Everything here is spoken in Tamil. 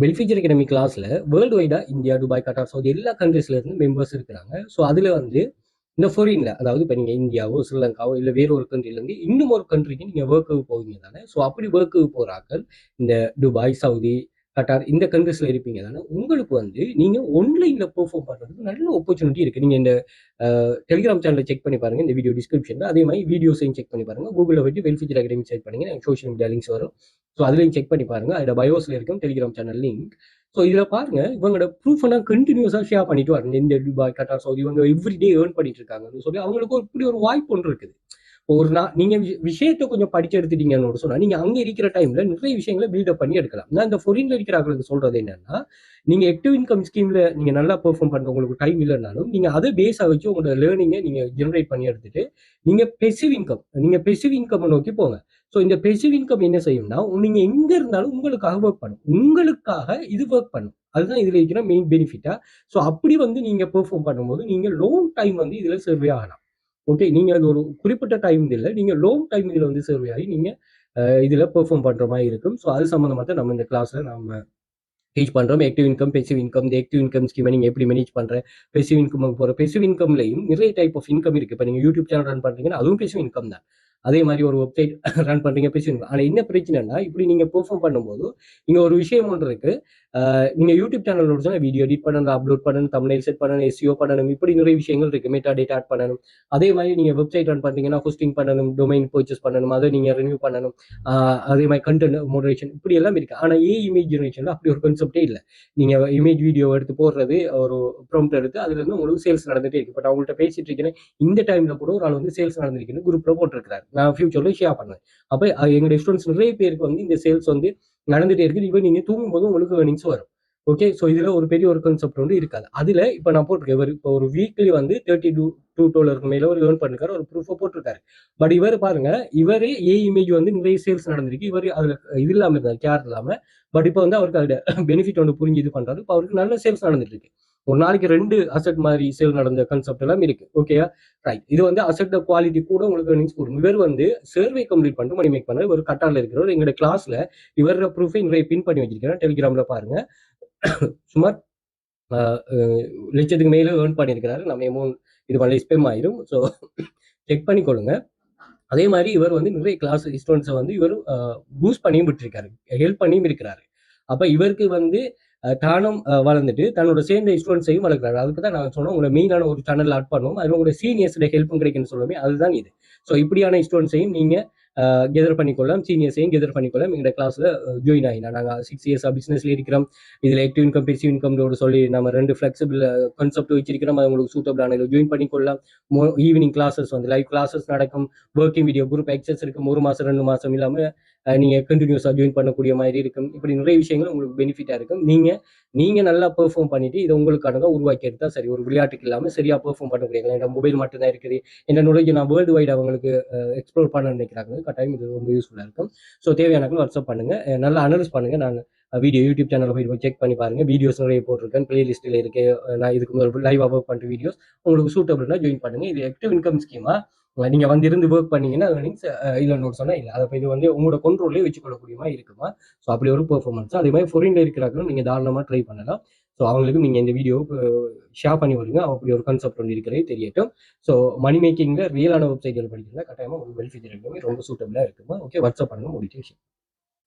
பெல்ஃபிஜர் அகாடமி கிளாஸ்ல வேர்ல்டு வைடா இந்தியா, துபாய், கட்டார், சவுதி எல்லா கண்ட்ரீஸ்ல இருந்து மெம்பர்ஸ் இருக்கிறாங்க. ஸோ அதுல வந்து இந்த ஃபாரின்ல, அதாவது இப்போ நீங்க இந்தியாவோ ஸ்ரீலங்காவோ இல்லை வேற ஒரு கண்ட்ரில இருந்து இன்னும் ஒரு கண்ட்ரிக்கு நீங்க ஒர்க்கு போவீங்க தானே. ஸோ அப்படி ஒர்க்கு போறாக்கள் இந்த துபாய், சவுதி, கட்டார் இந்த கண்ட்ரீஸ்ல இருப்பீங்க தானே. உங்களுக்கு வந்து நீங்க ஒன்லைன்ல பெர்ஃபார்ம் பண்றதுக்கு நல்ல ஆப்பர்ச்சுனிட்டி இருக்கு. நீங்க இந்த டெலிகிராம் சேனலை செக் பண்ணி பாருங்க, இந்த வீடியோ டிஸ்கிரிப்ஷன்ல. அதே மாதிரி வீடியோஸையும் செக் பண்ணி பாருங்க. கூகுளில் போயிட்டு வெல்ஃபிஜர் அகாடமி செக் பண்ணீங்க, சோஷியல் மீடியா லிங்க்ஸ் வரும். ஸோ அதுலையும் செக் பண்ணி பாருங்க. அதோட பயோஸ்ல இருக்கும் டெலிகிராம் சேனல் லிங்க். ஸோ இதில் பாருங்க, இவங்களோட ப்ரூஃப் எல்லாம் கண்டினியூஸாக ஷேர் பண்ணிட்டு வராங்க. இந்த துபாய், கட்டார், சவுதி இவங்க எவ்ரிடே ஏர்ன் பண்ணிட்டு இருக்காங்கன்னு சொல்லி அவங்களுக்கு இப்படி ஒரு வாய்ப்பு ஒன்று இருக்குது. ஒரு நாள் நீங்க விஷயத்தை கொஞ்சம் படிச்சு எடுத்துட்டீங்கன்னு சொன்னா நீங்க அங்க இருக்கிற டைம்ல நிறைய விஷயங்களை பில்டப் பண்ணி எடுக்கலாம். நான் இந்த ஃபாரின்ல இருக்கிறவங்களுக்கு சொல்றது என்னன்னா, நீங்க ஆக்டிவ் இன்கம் ஸ்கீம்ல நீங்க நல்லா பெர்ஃபார்ம் பண்ற உங்களுக்கு டைம் இல்லைனாலும் நீங்க அதை பேஸா வச்சு உங்களோட லேர்னிங்கை நீங்க ஜெனரேட் பண்ணி எடுத்துட்டு நீங்க பெசிவ் இன்கம் நோக்கி போங்க. ஸோ இந்த பெசிவ் இன்கம் என்ன செய்யும்னா, நீங்க எங்க இருந்தாலும் உங்களுக்காக ஒர்க் பண்ணும், உங்களுக்காக இது ஒர்க் பண்ணும். அதுதான் இதுல இருக்கிற மெயின் பெனிஃபிட்டா. ஸோ அப்படி வந்து நீங்க பெர்ஃபார்ம் பண்ணும்போது நீங்க லாங் டைம் வந்து இதுல சர்வே ஆகலாம். ஓகே, நீங்க அது ஒரு குறிப்பிட்ட டைம் இல்லை, நீங்க லாங் டைம் இதுல வந்து சர்வே ஆகி நீங்க இதுல பெர்ஃபார்ம் பண்ற மாதிரி இருக்கும். ஸோ அது சம்பந்தமா தான் நம்ம இந்த கிளாஸ்ல நம்ம டீச் பண்றோம். Active income, passive income. இந்த ஆக்டிவ் இன்கம் ஸ்கீமை நீங்க எப்படி மேனேஜ் பண்ற, பெசிவ் இன்கம் போற. பெசிவ் இன்கம்லையும் நிறைய டைப் ஆஃப் இன்கம் இருக்கு. இப்போ நீங்க யூடியூப் சேனல் ரன் பண்றீங்கன்னா அதுவும் பெசிவ் இன்கம் தான். அதே மாதிரி ஒரு வெப்சைட் ரன் பண்றீங்க, பெசிவ் இன்கம். ஆனா என்ன பிரச்சனைனா, இப்படி நீங்க பெர்ஃபார்ம் பண்ணும்போது இங்க ஒரு விஷயம் ஒன்று இருக்கு. நீங்க யூடியூப் சேனல் சொன்னா வீடியோ எடிட் பண்ணணும், அப்லோட் பண்ணணும், தம்ப்நெயில் செட் பண்ணணும், எஸ்இஓ பண்ணணும், இப்படி நிறைய விஷயங்கள் இருக்கு. மெட்டா டேட்டா ஆட் பண்ணணும். அதே மாதிரி நீங்க வெப்சைட் ரன் பண்றீங்கன்னா ஹோஸ்டிங் பண்ணணும், டொமைன் பர்ச்சேஸ் பண்ணணும், அதை நீங்க ரினியூ பண்ணணும். அதே மாதிரி கண்டென்ட் மாடரேஷன் இப்படி எல்லாம் இருக்கு. ஆனா இமேஜ் ஜெனரேஷன்ல அப்படி ஒரு கான்செப்டே இல்லை. நீங்க இமேஜ் வீடியோ எடுத்து போடுறது, ஒரு ப்ராம்ப்ட் எடுத்து அதுல இருந்து உங்களுக்கு சேல்ஸ் நடந்துட்டே இருக்கு. பட் அவங்கள்ட்ட பேசிட்டு இருக்கேன், இந்த டைம்ல கூட ஒரு ஆள் வந்து சேல்ஸ் நடந்திருக்குன்னு குரூப்ல போட்டிருக்காரு. நான் ஃபியூச்சர்ல ஷேர் பண்ணேன். அப்ப எங்களுடைய ஸ்டூடெண்ட்ஸ் நிறைய பேருக்கு வந்து இந்த சேல்ஸ் வந்து நடந்துட்டே இருக்குது. இப்போ நீங்க தூங்கும் போது உங்களுக்கு ஏர்னிங்ஸ் வரும். ஓகே, ஸோ இதுல ஒரு பெரிய ஒரு கான்செப்ட் வந்து இருக்காது. அதுல இப்ப நான் போட்டிருக்கேன், இவர் இப்போ ஒரு வீக்லி வந்து $32 மேல ஒரு ஏர்ன் பண்ணிருக்காரு, ஒரு ப்ரூஃபை போட்டிருக்காரு. பட் இவர் பாருங்க, இவரே இமேஜ் வந்து நிறைய சேல்ஸ் நடந்திருக்கு. இவர் அதுல இது இல்லாம இருந்தார், கேர் இல்லாம. பட் இப்போ வந்து அவருக்கு அதோட பெனிஃபிட் ஒன்று புரிஞ்சு இது பண்றாரு. இப்போ அவருக்கு நல்ல சேல்ஸ் நடந்துட்டு இருக்கு. ஒரு நாளைக்கு 2 அசெட் மாதிரி சேல் நடந்த கான்செப்ட் எல்லாம் இருக்கு. ஓகேயா, ரைட். இது வந்து அசெட் குவாலிட்டி கூட உங்களுக்கு earnings கொடுக்கும். இவர் வந்து சர்வே கம்ப்ளீட் பண்ணிட்டு மணி மேக் பண்ணாரு. ஒரு கட்டார்ல இருக்கிறவர் எங்களோட கிளாஸ்ல இவரோட ப்ரூஃபை நிறைய பின் பண்ணி வச்சிருக்கிறேன், டெலிகிராம்ல பாருங்க. சுமார் லட்சத்துக்கு மேல ஏர்ன் பண்ணியிருக்கிறாரு. நம்ம அமௌண்ட் இது பண்ணல, ஸ்பெம் ஆயிரும். ஸோ செக் பண்ணிக்கொள்ளுங்க. அதே மாதிரி இவர் வந்து நிறைய கிளாஸ் ஸ்டூடெண்ட்ஸை வந்து இவர் பூஸ்ட் பண்ணியும் விட்டுருக்காரு, ஹெல்ப் பண்ணியும் இருக்கிறாரு. அப்ப இவருக்கு வந்து தானும் வளர்ந்துட்டு தன்னோட சேர்ந்த ஸ்டூடெண்ட்ஸையும் வளர்க்குறாரு. அதுக்கு தான் நாங்கள் சொன்னோம், உங்களை மெயினான ஒரு சேனல் ஆட் பண்ணுவோம், அது உங்களோட சீனியர்ஸோட ஹெல்ப்பும் கிடைக்குன்னு சொல்லுவோமே, அதுதான் இது. ஸோ இப்படியான ஸ்டூடெண்ட்ஸையும் நீங்க கெதர் பண்ணிக்கொள்ளலாம், சீனியர்ஸையும் கெதர் பண்ணிக்கொள்ளலாம். எங்களோட கிளாஸ்ல ஜாயின் ஆகினா நாங்கள் 6 இயர்ஸாக பிசினஸ்ல இருக்கிறோம். இதுல ஆக்டிவ் இன்கம், பெசிவ் இன்கம் சொல்லி நம்ம 2 ஃபிளெக்சிபிள் கான்செப்ட் வச்சிருக்கிறோம். அது உங்களுக்கு சூட்டபிளான இதில் ஜாயின் பண்ணிக்கொள்ளலாம். ஈவினிங் கிளாஸஸ் வந்து லைவ் கிளாஸஸ் நடக்கும். ஒர்க்கிங் வீடியோ குரூப் எக்ஸஸ் இருக்கும். 1 மாசம் 2 மாசம் இல்லாம நீங்க கண்டினியூஸா ஜாயின் பண்ணக்கூடிய மாதிரி இருக்கும். இப்படி நிறைய விஷயங்கள் உங்களுக்கு பெனிஃபிட்டா இருக்கும். நீங்க நல்லா பெர்ஃபார்ம் பண்ணிட்டு இதை உங்களுக்கானதான் உருவாக்கி எடுத்தா சரி. ஒரு விளையாட்டுக்கு இல்லாம சரியா பெர்ஃபார்ம் பண்ணக்கூடிய, என் மொபைல் மட்டும் தான் இருக்குது, என்ன நாலேஜ் நான் வேர்ல்டு வைட் அவங்களுக்கு எக்ஸ்ப்ளோர் பண்ண நினைக்கிறாங்க, கட்டாயம் இது ரொம்ப யூஸ்ஃபுல்லா இருக்கும். ஸோ தேவையானவர்கள் வாட்ஸ்அப் பண்ணுங்க, நல்லா அனலைஸ் பண்ணுங்க. நான் வீடியோ யூடியூப் சேனல்ல போய் செக் பண்ணி பாருங்க. வீடியோஸ் நிறைய போட்டிருக்கேன், பிளேலிஸ்ட்ல இருக்கு. நான் இதுக்கு லைவ் ஒர்க் பண்ற வீடியோஸ் உங்களுக்கு சூட்டபிள்னா ஜாயின் பண்ணுங்க. இது ஆக்டிவ் இன்கம் ஸ்கீமா நீங்க வந்து இருந்து ஒர்க் பண்ணீங்கன்னா இல்லைன்னு சொன்னா இல்லை, அதை இது வந்து உங்களோட கண்ட்ரோல்லே வச்சுக்கொள்ளக்கூடியமா இருக்குமா. ஸோ அப்படி ஒரு பெர்ஃபார்மன்ஸ். அதே மாதிரி ஃபாரின்ல இருக்கிறாங்களும் நீங்க தாராளமா ட்ரை பண்ணலாம். ஸோ அவங்களுக்கு நீங்க இந்த வீடியோ ஷேர் பண்ணி வருங்க, அப்படி ஒரு கான்செப்ட் ஒன்று இருக்கிறதே தெரியட்டும். ஸோ மணி மேக்கிங்ல ரியலான வெப்சைட்கள் படிக்கிறதா கட்டாயமா உங்களுக்கு பெனிஃபிட் இருக்குமே, ரொம்ப சூட்டபிளா இருக்குமா. ஓகே, வாட்ஸ்அப் பண்ணுங்க, முடிச்ச விஷயம்.